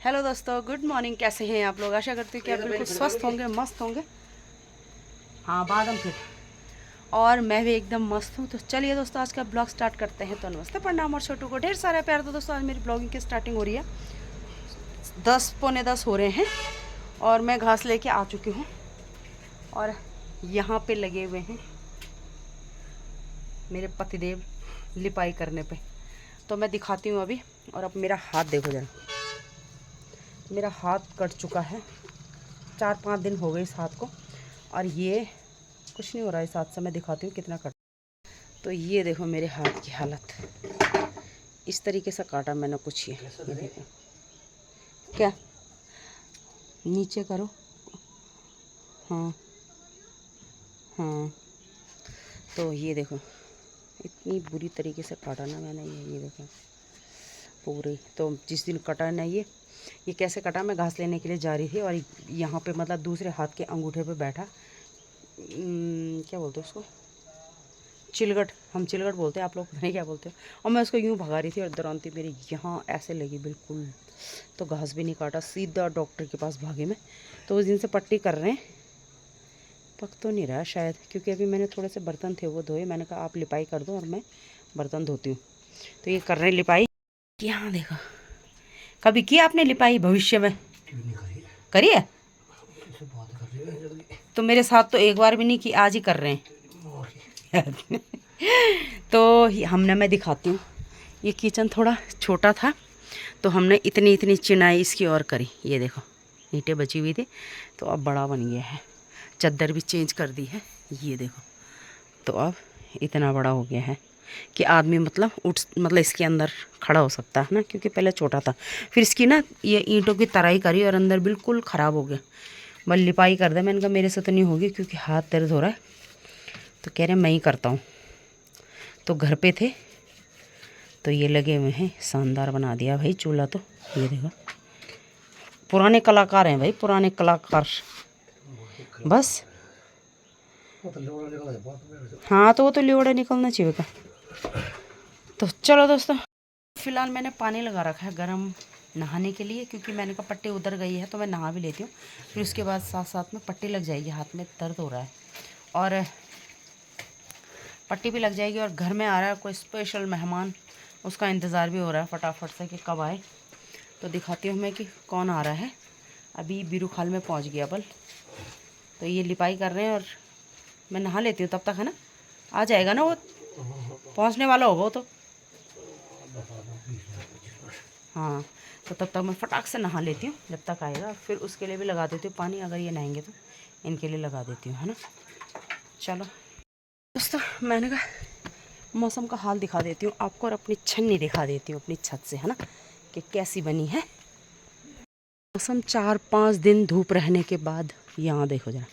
Hello दोस्तों, good morning. कैसे हैं आप लोग? आशा करती हूँ कि आप बिल्कुल स्वस्थ होंगे, मस्त होंगे। हाँ, बादम फिर। और मैं भी एकदम मस्त हूँ। तो चलिए दोस्तों, आज का ब्लॉग स्टार्ट करते हैं। तो नमस्ते, प्रणाम और छोटू को ढेर सारा प्यार। तो दोस्तों, आज मेरी ब्लॉगिंग की स्टार्टिंग हो रही है। 10 पौने 10 हो रहे हैं और मैं घास लेके आ चुकी हूँ। और यहाँ पे लगे हुए हैं मेरे पतिदेव लिपाई करने पे। तो मैं दिखाती हूँ अभी। और अब मेरा हाथ देखो जरा, मेरा हाथ कट चुका है। 4-5 दिन हो गए इस हाथ को। और ये कुछ नहीं हो रहा है इस हाथ से। मैं दिखाती हूँ कितना कट। तो ये देखो मेरे हाथ की हालत। इस तरीके से काटा मैंने कुछ। ये देखो क्या, नीचे करो। हाँ हाँ, तो ये देखो इतनी बुरी तरीके से काटा ना मैंने। ये देखो पूरे। तो जिस दिन कटा ना ये कैसे कटा, मैं घास लेने के लिए जा रही थी और यहाँ पे मतलब दूसरे हाथ के अंगूठे पे बैठा क्या बोलते हैं उसको, चिलगट। हम चिलगट बोलते हैं, आप लोग पता नहीं क्या बोलते हो। और मैं उसको यूँ भगा रही थी और दौरानती मेरी यहाँ ऐसे लगी बिल्कुल। तो घास भी नहीं काटा, सीधा डॉक्टर के पास भागे मैं। तो उस दिन से पट्टी कर रहे हैं। पक तो नहीं रहा शायद, क्योंकि अभी मैंने थोड़े से बर्तन थे वो धोए। मैंने कहा आप लिपाई कर दो और मैं बर्तन धोती हूँ। तो ये कर रहे हैं लिपाई। यहाँ देखो, कभी किया आपने लिपाई भविष्य में? करी है तो मेरे साथ तो एक बार भी नहीं की, आज ही कर रहे हैं। तो मैं दिखाती हूँ। ये किचन थोड़ा छोटा था तो हमने इतनी इतनी चिनाई इसकी और करी। ये देखो ईंटें बची हुई थी तो अब बड़ा बन गया है। चादर भी चेंज कर दी है। ये देखो, तो अब इतना बड़ा हो गया है कि आदमी मतलब इसके अंदर खड़ा हो सकता है ना, क्योंकि पहले छोटा था। फिर इसकी ना ये ईंटों की तराई करी और अंदर बिल्कुल ख़राब हो गया। बस लिपाई कर दे। मैंने कहा मेरे से तो नहीं होगी क्योंकि हाथ दर्द हो रहा है। तो कह रहे मैं ही करता हूँ। तो घर पे थे तो ये लगे हुए हैं। शानदार बना दिया भाई चूल्हा। तो ये देखो, पुराने कलाकार हैं भाई, पुराने कलाकार। बस हाँ, तो वो तो लियोड़ा निकलना चाहिए था। तो चलो दोस्तों, फिलहाल मैंने पानी लगा रखा है गरम नहाने के लिए, क्योंकि मैंने कहा पट्टी उधर गई है तो मैं नहा भी लेती हूँ। फिर उसके बाद साथ साथ में पट्टी लग जाएगी, हाथ में दर्द हो रहा है और पट्टी भी लग जाएगी। और घर में आ रहा है कोई स्पेशल मेहमान, उसका इंतज़ार भी हो रहा है फटाफट से कि कब आए। तो दिखाती हूँ मैं कि कौन आ रहा है। अभी बीरू खाल में पहुँच गया बल। तो ये लिपाई कर रहे हैं और मैं नहा लेती हूँ तब तक, है ना। आ जाएगा ना वो, पहुँचने वाला होगा वो तो। हाँ, तो तब तक मैं फटाक से नहा लेती हूँ जब तक आएगा। फिर उसके लिए भी लगा देती हूँ पानी, अगर ये नहाएंगे तो इनके लिए लगा देती हूँ, है ना। चलो दोस्तों, मैंने कहा मौसम का हाल दिखा देती हूँ आपको और अपनी छन्नी दिखा देती हूँ अपनी छत से, है ना, कि कैसी बनी है। मौसम 4-5 दिन धूप रहने के बाद यहाँ देखो जरा,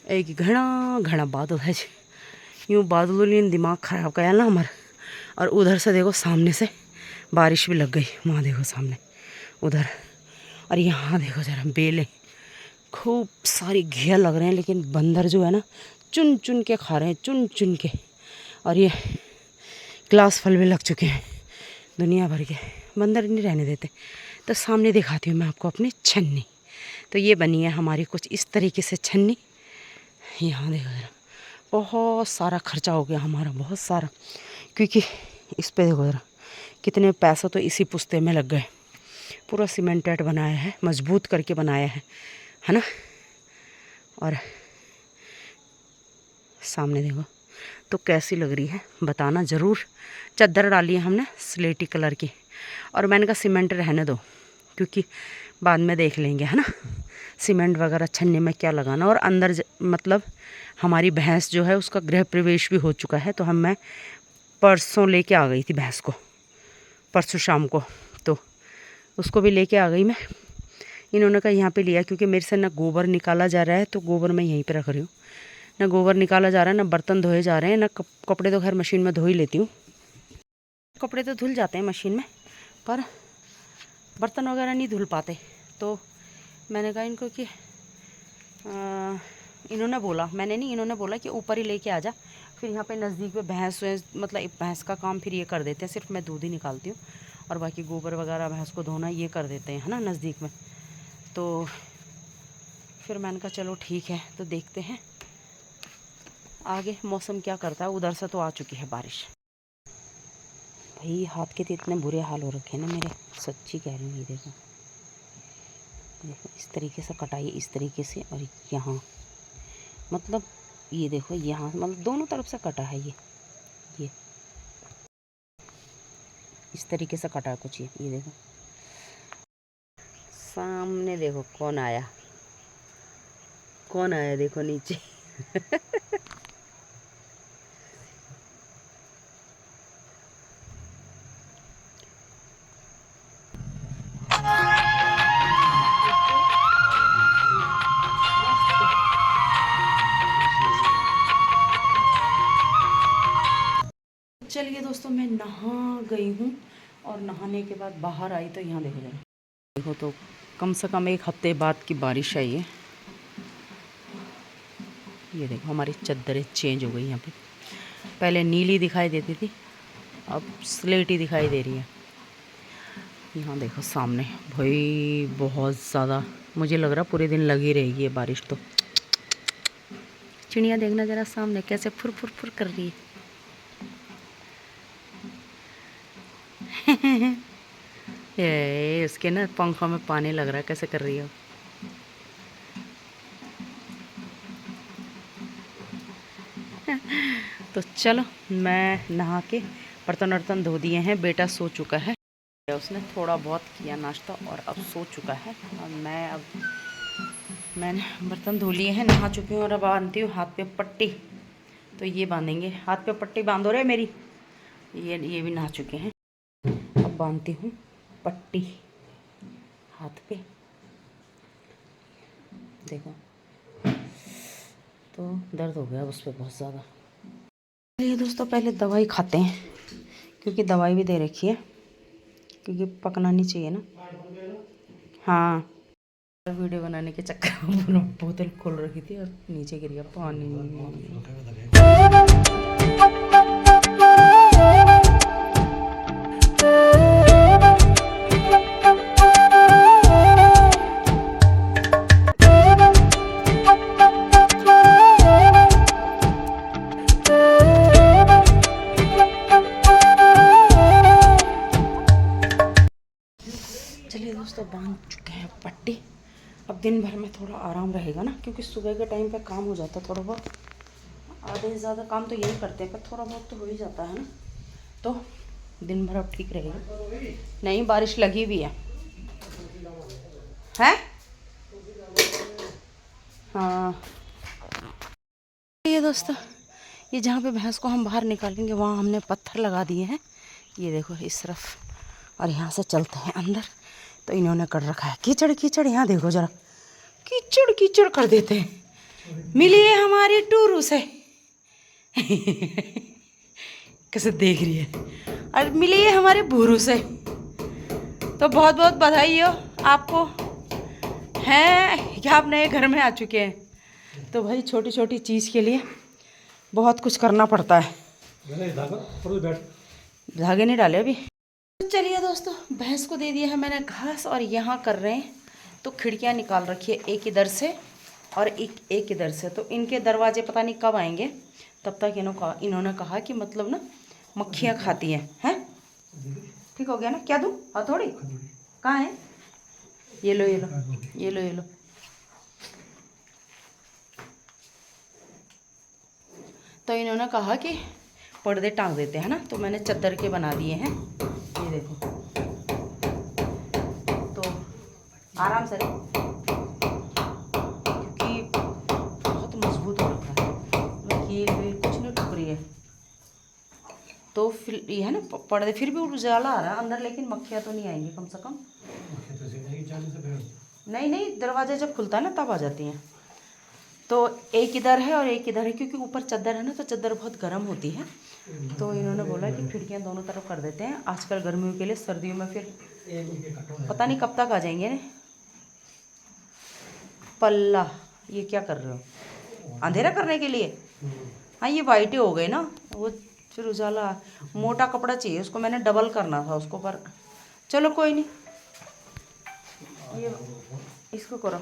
एक घना घना बादल है। यूँ बादलों ने दिमाग ख़राब किया ना हमारा। और उधर से देखो सामने से बारिश भी लग गई, वहाँ देखो सामने उधर। और यहाँ देखो जरा बेलें, खूब सारी घिया लग रहे हैं, लेकिन बंदर जो है ना चुन चुन के खा रहे हैं, चुन चुन के। और ये ग्लास फल भी लग चुके हैं दुनिया भर के, बंदर नहीं रहने देते। तो सामने दिखाती हूँ मैं आपको अपनी छन्नी। तो ये बनी है हमारी कुछ इस तरीके से छन्नी। यहाँ देखो जरा, बहुत सारा खर्चा हो गया हमारा, बहुत सारा। क्योंकि इस पे देखो जरा कितने पैसे तो इसी पुस्ते में लग गए। पूरा सीमेंटेड बनाया है, मजबूत करके बनाया है ना। और सामने देखो तो कैसी लग रही है बताना ज़रूर। चादर डाली है हमने स्लेटी कलर की। और मैंने कहा सीमेंट रहने दो, क्योंकि बाद में देख लेंगे, है ना, सीमेंट वगैरह छन्नी में क्या लगाना। और अंदर मतलब हमारी भैंस जो है उसका गृह प्रवेश भी हो चुका है। तो मैं परसों लेके आ गई थी भैंस को, परसों शाम को। तो उसको भी लेके आ गई मैं। इन्होंने कहा यहाँ पे लिया, क्योंकि मेरे से ना गोबर निकाला जा रहा है, तो गोबर मैं यहीं पे रख रही हूँ। ना गोबर निकाला जा रहा है, ना बर्तन धोए जा रहे हैं, ना कपड़े तो खैर मशीन में धो ही लेती हूँ। कपड़े तो धुल जाते हैं मशीन में, पर बर्तन वगैरह नहीं धुल पाते। तो मैंने कहा इनको कि इन्होंने बोला, मैंने नहीं, इन्होंने बोला कि ऊपर ही लेके आ जा। फिर यहाँ पे नज़दीक में भैंस मतलब भैंस का काम फिर ये कर देते हैं, सिर्फ मैं दूध ही निकालती हूँ। और बाकी गोबर वगैरह भैंस को धोना ये कर देते हैं, है ना, नज़दीक में। तो फिर मैंने कहा चलो ठीक है, तो देखते हैं आगे मौसम क्या करता है। उधर से तो आ चुकी है बारिश। भाई हाथ के तो इतने बुरे हाल हो रखे हैं ना मेरे, सच्ची कह रही हूँ। ये देखो, देखो इस तरीके से कटाई, इस तरीके से, और यहाँ मतलब ये देखो, यहाँ मतलब दोनों तरफ से कटा है ये इस तरीके से कटा है कुछ। ये देखो सामने, देखो कौन आया, कौन आया, देखो नीचे। चलिए दोस्तों, मैं नहा गई हूँ और नहाने के बाद बाहर आई तो यहाँ देखो जरा, देखो तो कम से कम 1 हफ्ते बाद की बारिश आई है। ये देखो हमारी चद्दरें चेंज हो गई यहाँ पे, पहले नीली दिखाई देती थी, अब स्लेटी दिखाई दे रही है। यहाँ देखो सामने, भाई बहुत ज़्यादा, मुझे लग रहा पूरे दिन लगी रहेगी ये बारिश। तो चिड़िया देखना ज़रा सामने कैसे फुर फुर फुर कर रही है। ये उसके ना पंखों में पानी लग रहा है, कैसे कर रही है। तो चलो, मैं नहा के बर्तन वर्तन धो दिए हैं, बेटा सो चुका है, उसने थोड़ा बहुत किया नाश्ता और अब सो चुका है। और मैंने बर्तन धो लिए हैं, नहा चुकी हूँ और अब बांधती हूँ हाथ पे पट्टी। तो ये बांधेंगे, हाथ पे पट्टी बांधो रे मेरी। ये भी नहा चुके हैं, अब बांधती हूँ पट्टी हाथ पे। देखो तो दर्द हो गया उस पर बहुत ज़्यादा। चलिए दोस्तों, पहले दवाई खाते हैं, क्योंकि दवाई भी दे रखी है, क्योंकि पकना नहीं चाहिए ना। हाँ, वीडियो बनाने के चक्कर में पूरा बोतल खोल रखी थी और नीचे गिर गया पानी। चलिए दोस्तों, बांध चुके हैं पट्टी। अब दिन भर में थोड़ा आराम रहेगा ना, क्योंकि सुबह के टाइम पे काम हो जाता है थोड़ा बहुत, आधे से ज़्यादा काम तो यही करते हैं, पर थोड़ा बहुत तो हो ही जाता है ना। तो दिन भर अब ठीक रहेगा। नहीं, बारिश लगी हुई है। हाँ, ये दोस्तों, ये जहाँ पे भैंस को हम बाहर निकालेंगे वहाँ हमने पत्थर लगा दिए हैं, ये देखो इस तरफ, और यहाँ से चलते हैं अंदर। तो इन्होंने कर रखा है कीचड़ कीचड़, यहाँ देखो जरा, कीचड़ कीचड़ कर देते हैं। मिलिए हमारी टूरू से। कैसे देख रही है, और मिलिए हमारे भूरू से। तो बहुत बहुत बधाई हो आपको, हैं क्या आप नए घर में आ चुके हैं। तो भाई छोटी छोटी चीज़ के लिए बहुत कुछ करना पड़ता है। धागे नहीं डाले अभी। चलिए दोस्तों, भैंस को दे दिया है मैंने घास, और यहाँ कर रहे हैं तो खिड़कियाँ निकाल रखी है, एक इधर से और एक इधर से। तो इनके दरवाजे पता नहीं कब आएंगे, तब तक इन्होंने कहा कि मतलब ना मक्खियाँ खाती हैं। ठीक हो गया ना, क्या दूँ हथौड़ी, कहाँ है, ये लो ये लो ये लो ये लो। तो इन्होंने कहा कि पर्दे टांग देते हैं ना, तो मैंने चादर के बना दिए हैं, ये देखो। तो आराम से, क्योंकि बहुत मजबूत हो रखा है, ये कुछ नहीं टूट रही है। तो फिर ये है ना पर्दे, फिर भी उजाला आ रहा है अंदर, लेकिन मक्खियाँ तो नहीं आएंगी कम से कम। नहीं, दरवाज़ा जब खुलता है ना तब आ जाती हैं। तो एक इधर है और एक इधर है, क्योंकि ऊपर चादर है ना, तो चादर बहुत गर्म होती है। तो इन्होंने बोला कि खिड़कियाँ दोनों तरफ कर देते हैं आजकल गर्मियों के लिए, सर्दियों में फिर पता नहीं कब तक आ जाएंगे ना। पल्ला, ये क्या कर रहे हो, अंधेरा करने के लिए। हाँ, ये वाइट हो गए ना, वो फिर उजाला। मोटा कपड़ा चाहिए उसको, मैंने डबल करना था उसको, पर चलो कोई नहीं, ये इसको करो।